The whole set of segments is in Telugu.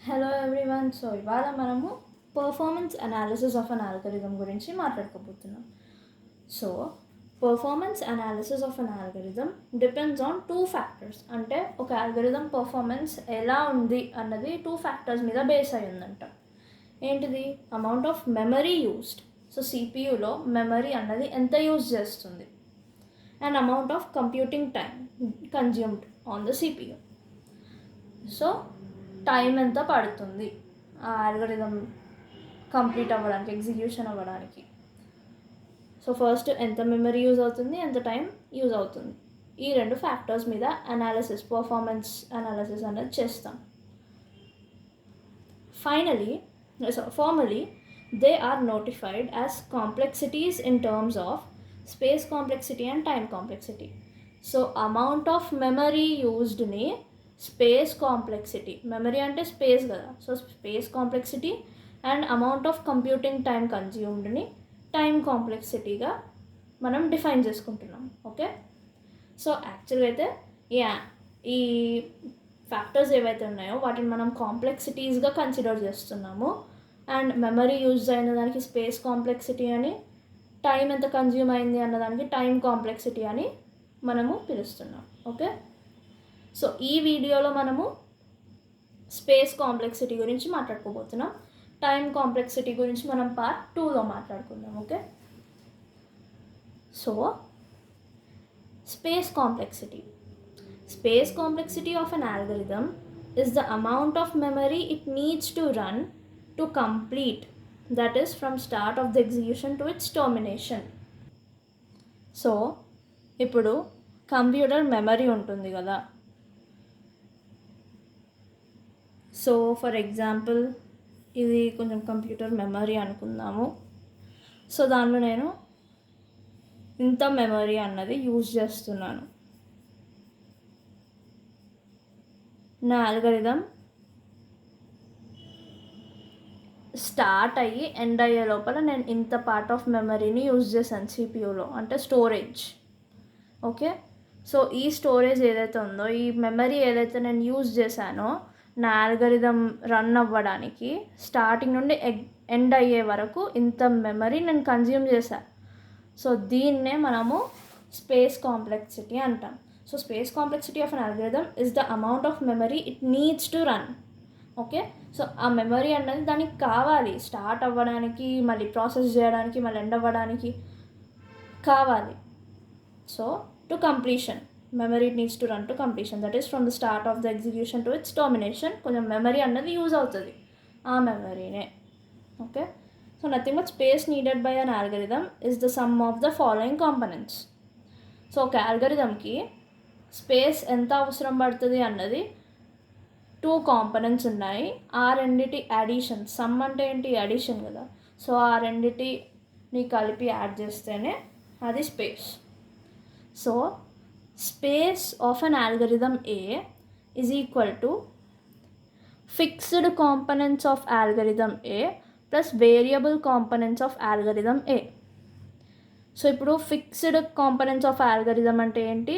Hello everyone. సో ఇవాళ మనము performance analysis of an algorithm గురించి మాట్లాడుకోబోతున్నాం. So performance analysis of an algorithm depends on 2 factors. అంటే ఒక ఆల్గరిథం పర్ఫార్మెన్స్ ఎలా ఉంది అన్నది 2 ఫ్యాక్టర్స్ మీద బేస్ అయి ఉందంట. ఏంటిది? Amount of memory used. So సిపియులో మెమరీ అన్నది ఎంత యూజ్ చేస్తుంది, and amount of computing time consumed on the CPU. So time ఎంత పడుతుంది ఆ ఆల్గరిథం కంప్లీట్ అవ్వడానికి, ఎగ్జిక్యూషన్ అవ్వడానికి. సో ఫస్ట్ ఎంత మెమరీ యూజ్ అవుతుంది, ఎంత టైం యూజ్ అవుతుంది, ఈ 2 ఫ్యాక్టర్స్ మీద అనాలిసిస్, పర్ఫార్మెన్స్ అనాలిసిస్ అనేది చేస్తాం. Formally they are notified as complexities in terms of space complexity and time complexity. So amount of memory used ni space complexity, memory అంటే స్పేస్ కదా, so space complexity and amount of computing time కన్జ్యూమ్డ్ని టైం కాంప్లెక్సిటీగా మనం డిఫైన్ చేసుకుంటున్నాం. ఓకే, సో యాక్చువల్గా అయితే ఈ ఫ్యాక్టర్స్ ఏవైతే ఉన్నాయో వాటిని మనం కాంప్లెక్సిటీస్గా కన్సిడర్ చేస్తున్నాము. అండ్ మెమరీ యూజ్ అయిన దానికి స్పేస్ కాంప్లెక్సిటీ అని, టైం ఎంత కన్జ్యూమ్ అయింది అన్నదానికి టైం కాంప్లెక్సిటీ అని మనము పిలుస్తున్నాం. ఓకే, సో ఈ వీడియోలో మనము స్పేస్ కాంప్లెక్సిటీ గురించి మాట్లాడుకోబోతున్నాం. టైం కాంప్లెక్సిటీ గురించి మనం పార్ట్ 2లో మాట్లాడుకుందాం. Okay, so space complexity of an algorithm is the amount of memory it needs to run to complete, that is from start of the execution to its termination. So ఇప్పుడు కంప్యూటర్ మెమరీ ఉంటుంది కదా. సో ఫర్ ఎగ్జాంపుల్ ఇది కొంచెం కంప్యూటర్ మెమరీ అనుకుందాము. సో దానిలో నేను ఇంత మెమరీ అన్నది యూజ్ చేస్తున్నాను. నా అల్గరిథం స్టార్ట్ అయ్యి ఎండ్ అయ్యే లోపల నేను ఇంత పార్ట్ ఆఫ్ మెమరీని యూజ్ చేశాను సిపియూలో, అంటే స్టోరేజ్. ఓకే, సో ఈ స్టోరేజ్ ఏదైతే ఉందో, ఈ మెమరీ ఏదైతే నేను యూజ్ చేశానో నా ఆల్గరిథం రన్ అవ్వడానికి స్టార్టింగ్ నుండి ఎండ్ అయ్యే వరకు ఇంత మెమరీ నేను కన్జ్యూమ్ చేశాను. సో దీన్నే మనము స్పేస్ కాంప్లెక్సిటీ అంటాం. So space complexity of an algorithm is the amount of memory it needs to run. Okay, so ఆ మెమరీ అన్నది దానికి కావాలి స్టార్ట్ అవ్వడానికి, మళ్ళీ ప్రాసెస్ చేయడానికి, మళ్ళీ ఎండ్ అవ్వడానికి కావాలి. So to completion, memory it needs to run to completion, that is from the start of the execution to its termination. కొంచెం మెమరీ అన్నది యూజ్ అవుతుంది ఆ మెమరీనే. Okay, so nothing but space needed by an algorithm is the sum of the following components. So ఒక ఆల్గరిథంకి స్పేస్ ఎంత అవసరం పడుతుంది అన్నది 2 కాంపనెంట్స్ ఉన్నాయి. ఆ రెండిటి అడిషన్, సమ్ అంటే ఏంటి, అడిషన్ కదా. సో ఆ రెండిటిని కలిపి యాడ్ చేస్తేనే అది space. So space of an algorithm A is equal to fixed components of algorithm A plus variable components of algorithm A. So ఇప్పుడు ఫిక్స్డ్ కాంపనెంట్స్ ఆఫ్ ఆల్గరిథం అంటే ఏంటి,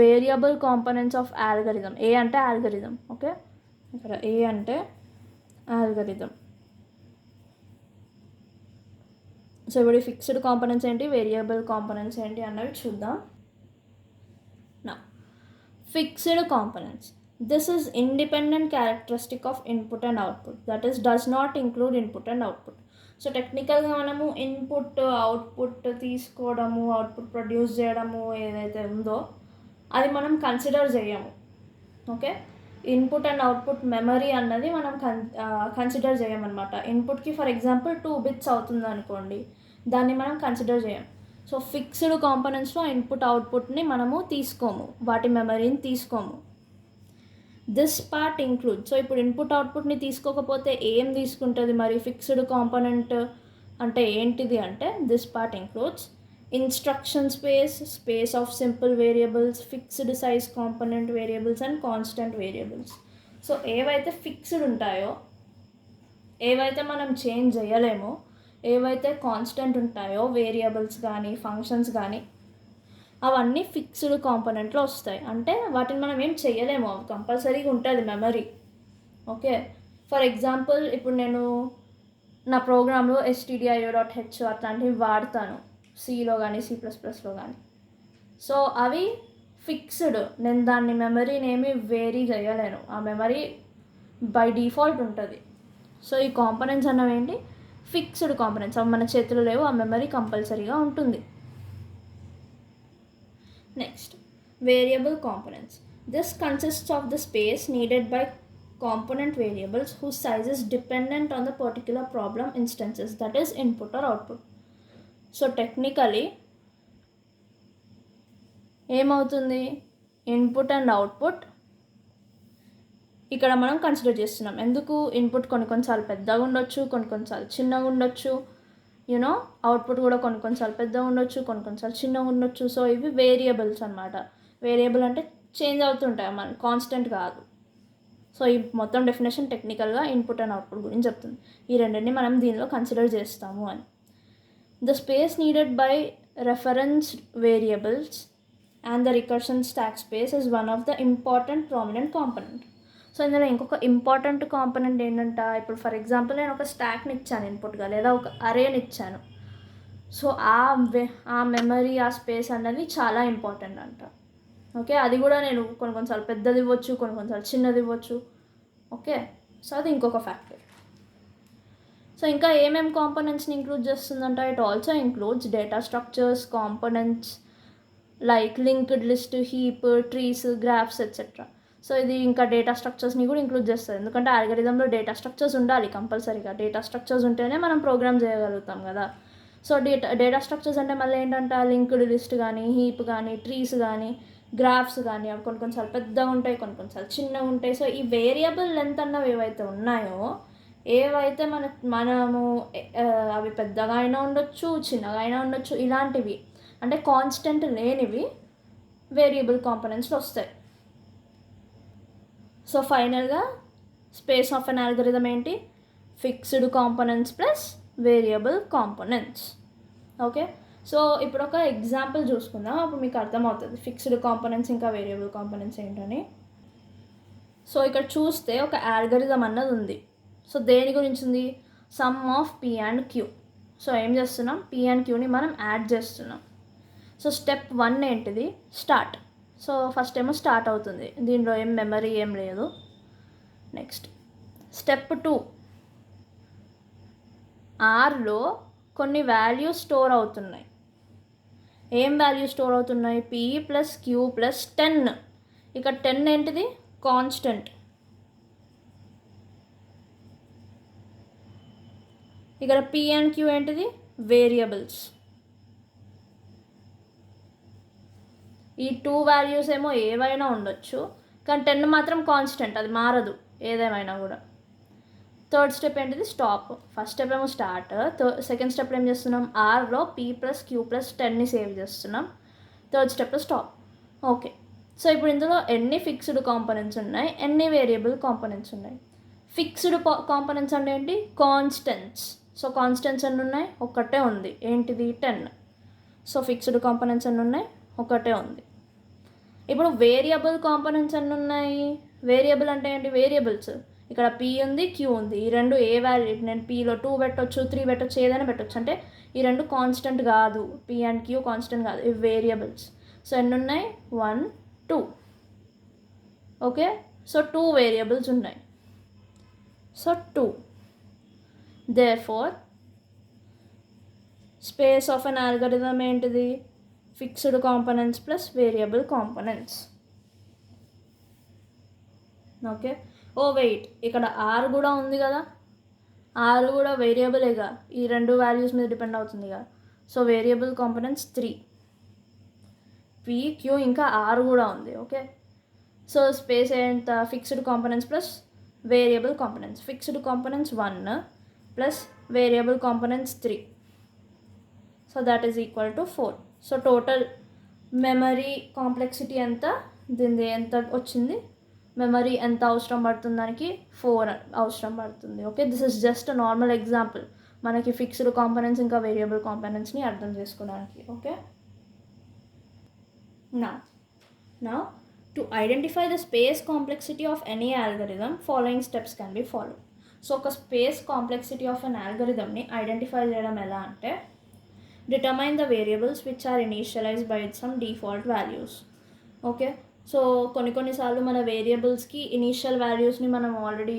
వేరియబుల్ కాంపనెంట్స్ ఆఫ్ ఆల్గరిథం. ఏ అంటే ఆల్గరిథం. ఓకే, ఇక్కడ ఏ అంటే ఆల్గరిథం. సో ఇప్పుడు ఫిక్స్డ్ కాంపనెంట్స్ ఏంటి, వేరియబుల్ కాంపనెంట్స్ ఏంటి అన్నవి చూద్దాం. Fixed components. This is independent characteristic of input and output, that is does not include input and output. So టెక్నికల్గా మనము ఇన్పుట్ అవుట్పుట్ తీసుకోవడము, అవుట్పుట్ ప్రొడ్యూస్ చేయడము ఏదైతే ఉందో అది మనం కన్సిడర్ చేయము. Okay, input and output memory అన్నది మనం కన్సిడర్ చేయమన్నమాట. ఇన్పుట్కి ఫర్ ఎగ్జాంపుల్ 2 bits అవుతుంది అనుకోండి, దాన్ని మనం కన్సిడర్ చేయం. సో ఫిక్స్డ్ కాంపనెంట్స్లో ఇన్పుట్ అవుట్పుట్ని మనము తీసుకోము, వాటి మెమరీని తీసుకోము. దిస్ పార్ట్ ఇంక్లూడ్, సో ఇప్పుడు ఇన్పుట్ అవుట్పుట్ని తీసుకోకపోతే ఏం తీసుకుంటుంది మరి ఫిక్స్డ్ కాంపనెంట్ అంటే ఏంటిది అంటే, this part includes instruction space, space of simple variables, fixed size component variables and constant variables. So ఏవైతే ఫిక్స్డ్ ఉంటాయో, ఏవైతే మనం చేంజ్ చేయలేమో, ఏవైతే కాన్స్టెంట్ ఉంటాయో వేరియబుల్స్ కానీ ఫంక్షన్స్ కానీ, అవన్నీ ఫిక్స్డ్ కాంపోనెంట్లో వస్తాయి. అంటే వాటిని మనం ఏం చేయలేము, అవి కంపల్సరీగా ఉంటుంది మెమరీ. ఓకే, ఫర్ ఎగ్జాంపుల్ ఇప్పుడు నేను నా ప్రోగ్రాంలో stdio.h అట్లాంటివి వాడతాను, సిలో కానీ C++లో కానీ. సో అవి ఫిక్స్డ్, నేను దాన్ని మెమరీని ఏమి వేరీ చేయలేను, ఆ మెమరీ బై డిఫాల్ట్ ఉంటుంది. సో ఈ కాంపోనెంట్స్ అన్నవి ఏంటి, ఫిక్స్డ్ కాంపోనెంట్స్, అవి మన చేతులు లేవు, ఆ మెమరీ కంపల్సరీగా ఉంటుంది. Next, variable components. This consists of the space needed by component variables whose size is dependent on the particular problem instances, that is input or output. So technically ఏమవుతుంది, ఇన్పుట్ అండ్ అవుట్పుట్ ఇక్కడ మనం కన్సిడర్ చేస్తున్నాం. ఎందుకు, ఇన్పుట్ కొన్నిసార్లు పెద్దగా ఉండొచ్చు, కొన్నిసార్లు చిన్నగా ఉండొచ్చు, యూనో అవుట్పుట్ కూడా కొన్నిసార్లు పెద్దగా ఉండొచ్చు, కొన్నిసార్లు చిన్నగా ఉండొచ్చు. సో ఇవి వేరియబుల్స్ అనమాట. వేరియబుల్ అంటే చేంజ్ అవుతుంటాయి, మన కాన్స్టెంట్ కాదు. సో ఈ మొత్తం డెఫినేషన్ టెక్నికల్గా ఇన్పుట్ అండ్ అవుట్పుట్ గురించి చెప్తుంది. ఈ రెండింటిని మనం దీనిలో కన్సిడర్ చేస్తాము అని. The space needed by reference variables and the recursion stack space is one of the important prominent component. So ఇందులో ఇంకొక ఇంపార్టెంట్ కాంపనెంట్ ఏంటంట, ఇప్పుడు ఫర్ ఎగ్జాంపుల్ నేను ఒక స్టాక్ని ఇచ్చాను ఇన్పుట్గా, లేదా ఒక అరేని ఇచ్చాను. సో ఆ మెమరీ, ఆ స్పేస్ అన్నది చాలా ఇంపార్టెంట్ అంట. ఓకే, అది కూడా నేను కొన్నిసార్లు పెద్దది ఇవ్వచ్చు, కొన్నిసార్లు చిన్నది ఇవ్వచ్చు. ఓకే, సో అది ఇంకొక ఫ్యాక్టర్. సో ఇంకా ఏమేమి కాంపోనెంట్స్ని ఇంక్లూడ్ చేస్తుందంట, it also includes data structures, components like linked list, heap, trees, graphs etcetera. So ఇది ఇంకా డేటా స్ట్రక్చర్స్ని కూడా ఇంక్లూడ్ చేస్తుంది, ఎందుకంటే అల్గోరిథంలో డేటా స్ట్రక్చర్స్ ఉండాలి కంపల్సరీగా. డేటా స్ట్రక్చర్స్ ఉంటేనే మనం ప్రోగ్రామ్ చేయగలుగుతాం కదా. సో డేటా స్ట్రక్చర్స్ అంటే మళ్ళీ ఏంటంట, లింక్డ్ లిస్ట్ కానీ, హీప్ కానీ, ట్రీస్ కానీ, గ్రాఫ్స్ కానీ, అవి కొన్నిసార్లు పెద్దగా ఉంటాయి, కొన్నిసార్లు చిన్నగా ఉంటాయి. సో ఈ వేరియబుల్ లెంత్ అన్నవి ఏవైతే ఉన్నాయో, ఏవైతే మనము అవి పెద్దగా అయినా ఉండొచ్చు, చిన్నగా అయినా ఉండొచ్చు, ఇలాంటివి అంటే కాన్స్టెంట్ లేనివి వేరియబుల్ కాంపోనెంట్స్లో వస్తాయి. సో ఫైనల్గా స్పేస్ ఆఫ్ అన్ అల్గోరిథం ఏంటి, fixed components plus variable components. Okay, so ఇప్పుడు ఒక ఎగ్జాంపుల్ చూసుకుందాం, అప్పుడు మీకు అర్థమవుతుంది ఫిక్స్డ్ కాంపోనెంట్స్ ఇంకా వేరియబుల్ కాంపోనెంట్స్ ఏంటని. సో ఇక్కడ చూస్తే ఒక అల్గోరిథం అన్నది ఉంది. సో దేని గురించి ఉంది, sum of P and Q. So ఏం చేస్తున్నాం, పీ అండ్ క్యూని మనం యాడ్ చేస్తున్నాం. సో స్టెప్ 1 ఏంటిది, స్టార్ట్. సో ఫస్ట్ ఏమో స్టార్ట్ అవుతుంది, దీనిలో ఏం మెమరీ ఏం లేదు. నెక్స్ట్ స్టెప్ 2, ఆర్లో కొన్ని వాల్యూస్ స్టోర్ అవుతున్నాయి. ఏం వాల్యూ స్టోర్ అవుతున్నాయి, పీ ప్లస్ క్యూ ప్లస్ 10. ఇక్కడ 10 ఏంటిది, కాన్స్టెంట్. ఇక్కడ పీ అండ్ క్యూ ఏంటిది, వేరియబుల్స్. ఈ 2 వాల్యూస్ ఏమో ఏవైనా ఉండొచ్చు, కానీ 10 మాత్రం కాన్స్టెంట్, అది మారదు ఏదేమైనా కూడా. థర్డ్ స్టెప్ ఏంటిది, స్టాప్. ఫస్ట్ స్టెప్ ఏమో స్టార్ట్, సెకండ్ స్టెప్లో ఏం చేస్తున్నాం, ఆర్లో పీ ప్లస్ క్యూ ప్లస్ 10ని సేవ్ చేస్తున్నాం. థర్డ్ స్టెప్లో స్టాప్. ఓకే, సో ఇప్పుడు ఇందులో ఎన్ని ఫిక్స్డ్ కాంపోనెంట్స్ ఉన్నాయి, ఎన్ని వేరియబుల్ కాంపోనెంట్స్ ఉన్నాయి. ఫిక్స్డ్ కాంపోనెంట్స్ అంటే ఏంటి, కాన్స్టెంట్స్. సో కాన్స్టెంట్స్ ఎన్ని ఉన్నాయి, ఒక్కటే ఉంది, ఏంటిది 10. సో ఫిక్స్డ్ కాంపోనెంట్స్ ఎన్ని ఉన్నాయి, ఒకటే ఉంది. ఇప్పుడు వేరియబుల్ కాంపోనెంట్స్ ఎన్ని ఉన్నాయి, వేరియబుల్ అంటే ఏంటి, వేరియబుల్స్. ఇక్కడ పీ ఉంది, క్యూ ఉంది, ఈ రెండు ఏ వాల్యూ, నేను పీలో 2 పెట్టొచ్చు, 3 పెట్టొచ్చు, ఏదైనా పెట్టొచ్చు. అంటే ఈ రెండు కాన్స్టెంట్ కాదు, పీ అండ్ క్యూ కాన్స్టెంట్ కాదు, ఇవి వేరియబుల్స్. సో ఎన్ని ఉన్నాయి, 1, 2. ఓకే, సో 2 వేరియబుల్స్ ఉన్నాయి. So 2. Therefore space of an algorithm ఏంటిది, fixed components plus variable components. Okay, oh wait, ఇక్కడ ఆర్ కూడా ఉంది కదా, ఆర్ కూడా వేరియబులేగా, ఈ 2 వాల్యూస్ మీద డిపెండ్ అవుతుందిగా. So variable components 3, P Q ఇంకా ఆర్ కూడా ఉంది. ఓకే, సో స్పేస్ ఎంత, fixed components plus variable components. Fixed components 1 plus variable components 3. So that is equal to 4. So total memory complexity ఎంత, దీనిది ఎంత వచ్చింది, మెమరీ ఎంత అవసరం పడుతుంది దానికి, 4 అవసరం పడుతుంది. Okay, this is just normal example మనకి ఫిక్స్డ్ కాంపోనెంట్స్ ఇంకా వేరియబుల్ కాంపోనెంట్స్ని అర్థం చేసుకోవడానికి. Okay, now to identify the space complexity of any algorithm, following steps can be followed. So ఒక స్పేస్ కాంప్లెక్సిటీ ఆఫ్ అన్ ఆల్గరిథమ్ని ఐడెంటిఫై చేయడం ఎలా అంటే, determine the variables which are initialized by some default values. Okay, so కొన్నిసార్లు మన వేరియబుల్స్కి ఇనీషియల్ వాల్యూస్ని మనం ఆల్రెడీ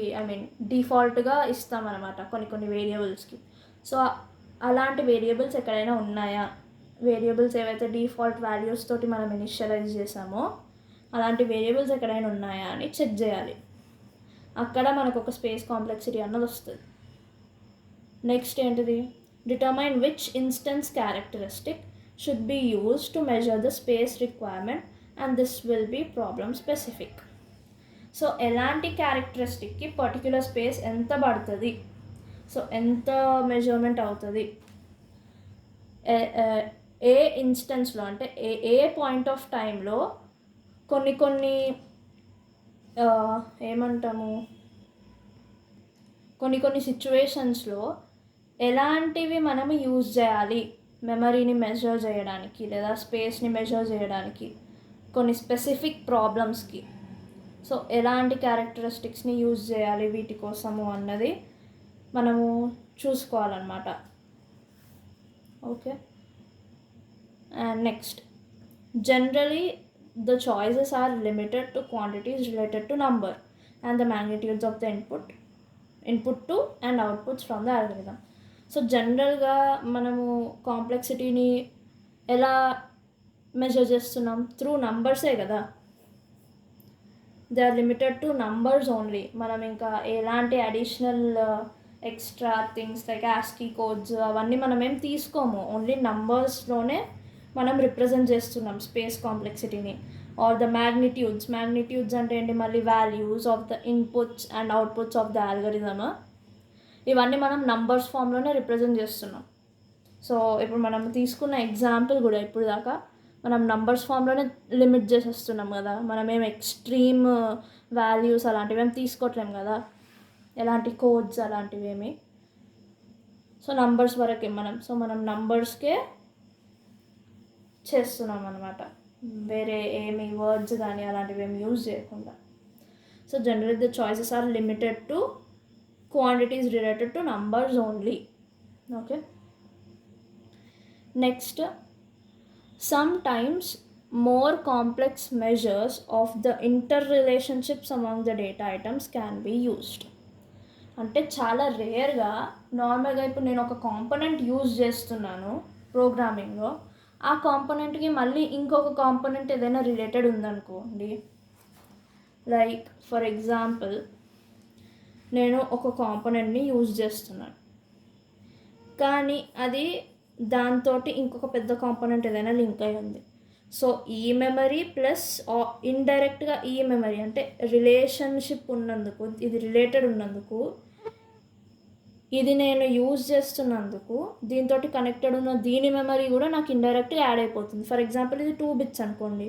డిఫాల్ట్గా ఇస్తామన్నమాట కొన్ని వేరియబుల్స్కి. సో అలాంటి వేరియబుల్స్ ఎక్కడైనా ఉన్నాయా, వేరియబుల్స్ ఏవైతే డిఫాల్ట్ వాల్యూస్ తోటి మనం ఇనిషియలైజ్ చేసామో అలాంటి వేరియబుల్స్ ఎక్కడైనా ఉన్నాయా అని చెక్ చేయాలి. అక్కడ మనకు ఒక స్పేస్ కాంప్లెక్సిటీ అన్నది వస్తుంది. నెక్స్ట్ ఏంటిది, determine which instance characteristic should be used to measure the space requirement and this will be problem specific. So ఎలాంటి క్యారెక్టరిస్టిక్కి పర్టిక్యులర్ స్పేస్ ఎంత పడుతుంది, సో ఎంత మెజర్మెంట్ అవుతుంది, ఏ ఇన్స్టెన్స్లో అంటే ఏ పాయింట్ ఆఫ్ టైంలో కొన్ని ఏమంటాము, కొన్ని సిచ్యువేషన్స్లో ఎలాంటివి మనము యూజ్ చేయాలి మెమరీని మెజర్ చేయడానికి లేదా స్పేస్ని మెజర్ చేయడానికి, కొన్ని స్పెసిఫిక్ ప్రాబ్లమ్స్కి. సో ఎలాంటి క్యారెక్టరిస్టిక్స్ని యూజ్ చేయాలి వీటి కోసము అన్నది మనము చూసుకోవాలన్నమాట. Okay, and next, generally the choices are limited to quantities related to number and the magnitudes of the input to and outputs from the algorithm. So జనరల్గా మనము కాంప్లెక్సిటీని ఎలా మెజర్ చేస్తున్నాం, త్రూ నంబర్సే కదా. They are limited to numbers only. మనం ఇంకా ఎలాంటి additional extra things like ASCII codes అవన్నీ మనం ఏం తీసుకోము, ఓన్లీ నంబర్స్లోనే మనం రిప్రజెంట్ చేస్తున్నాం స్పేస్ కాంప్లెక్సిటీని. ఆర్ ద మ్యాగ్నిట్యూడ్స్ అంటే ఏంటి, మళ్ళీ values of the inputs and outputs of the algorithm, ఇవన్నీ మనం నంబర్స్ ఫామ్లోనే రిప్రజెంట్ చేస్తున్నాం. సో ఇప్పుడు మనం తీసుకున్న ఎగ్జాంపుల్ కూడా ఇప్పుడు దాకా మనం నంబర్స్ ఫామ్లోనే లిమిట్ చేసేస్తున్నాం కదా, మనం ఏం ఎక్స్ట్రీమ్ వాల్యూస్ అలాంటివి ఏం తీసుకోవట్లేం కదా, ఎలాంటి కోడ్స్ అలాంటివి ఏమి. సో నంబర్స్ వరకే మనం నంబర్స్కే చేస్తున్నాం అనమాట, వేరే ఏమి వర్డ్స్ కానీ అలాంటివి ఏమి యూజ్ చేయకుండా. So generally the choices are limited to quantities related to numbers only. Okay, next, sometimes more complex measures of the interrelationships among the data items can be used. అంటే చాలా రేర్గా, నార్మల్గా ఇప్పుడు నేను ఒక కాంపోనెంట్ యూజ్ చేస్తున్నాను ప్రోగ్రామింగ్లో, ఆ కాంపోనెంట్కి మళ్ళీ ఇంకొక కాంపోనెంట్ ఏదైనా రిలేటెడ్ ఉందనుకోండి. లైక్ ఫర్ ఎగ్జాంపుల్ నేను ఒక కాంపోనెంట్ని యూజ్ చేస్తున్నాను, కానీ అది దాంతో ఇంకొక పెద్ద కాంపోనెంట్ ఏదైనా లింక్ అయి ఉంది. సో ఈ మెమరీ ప్లస్ ఇండైరెక్ట్గా ఈ మెమరీ అంటే రిలేషన్షిప్ ఉన్నందుకు, ఇది రిలేటెడ్ ఉన్నందుకు, ఇది నేను యూజ్ చేస్తున్నందుకు దీంతో కనెక్టెడ్ ఉన్న దీని మెమరీ కూడా నాకు ఇండైరెక్ట్గా యాడ్ అయిపోతుంది. ఫర్ ఎగ్జాంపుల్ ఇది 2 bits అనుకోండి,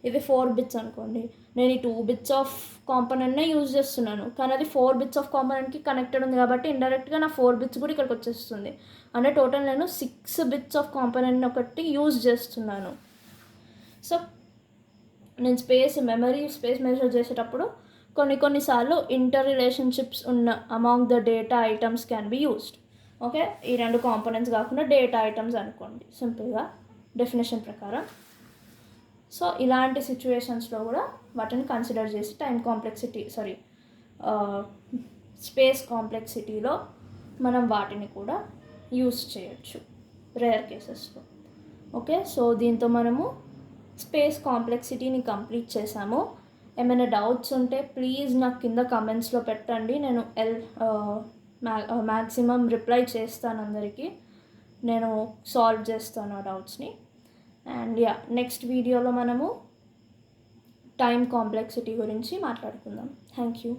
ఇది 4 bits అనుకోండి. నేను ఈ 2 bits ఆఫ్ కాంపోనెంట్నే యూజ్ చేస్తున్నాను, కానీ అది 4 bits ఆఫ్ కాంపోనెంట్కి కనెక్టెడ్ ఉంది కాబట్టి ఇండైరెక్ట్గా నా 4 bits కూడా ఇక్కడికి వచ్చేస్తుంది. అంటే టోటల్ నేను 6 bits ఆఫ్ కాంపోనెంట్ని ఒకటి యూజ్ చేస్తున్నాను. సో నేను స్పేస్ మెజర్ చేసేటప్పుడు కొన్నిసార్లు ఇంటర్ రిలేషన్షిప్స్ ఉన్న among the data items can be used. Okay, ఈ 2 కాంపోనెంట్స్ కాకుండా డేటా ఐటమ్స్ అనుకోండి సింపుల్గా డెఫినేషన్ ప్రకారం. సో ఇలాంటి సిచ్యువేషన్స్లో కూడా వాటిని కన్సిడర్ చేసి స్పేస్ కాంప్లెక్సిటీలో మనం వాటిని కూడా యూస్ చేయొచ్చు రేర్ కేసెస్లో. ఓకే, సో దీంతో మనము స్పేస్ కాంప్లెక్సిటీని కంప్లీట్ చేసాము. ఏమైనా డౌట్స్ ఉంటే ప్లీజ్ నాకు కింద కమెంట్స్లో పెట్టండి, నేను మ్యాక్సిమం రిప్లై చేస్తాను, అందరికీ నేను సాల్వ్ చేస్తాను ఆ డౌట్స్ని. అండ్ నెక్స్ట్ వీడియోలో మనము టైం కాంప్లెక్సిటీ గురించి మాట్లాడుకుందాం. Thank you.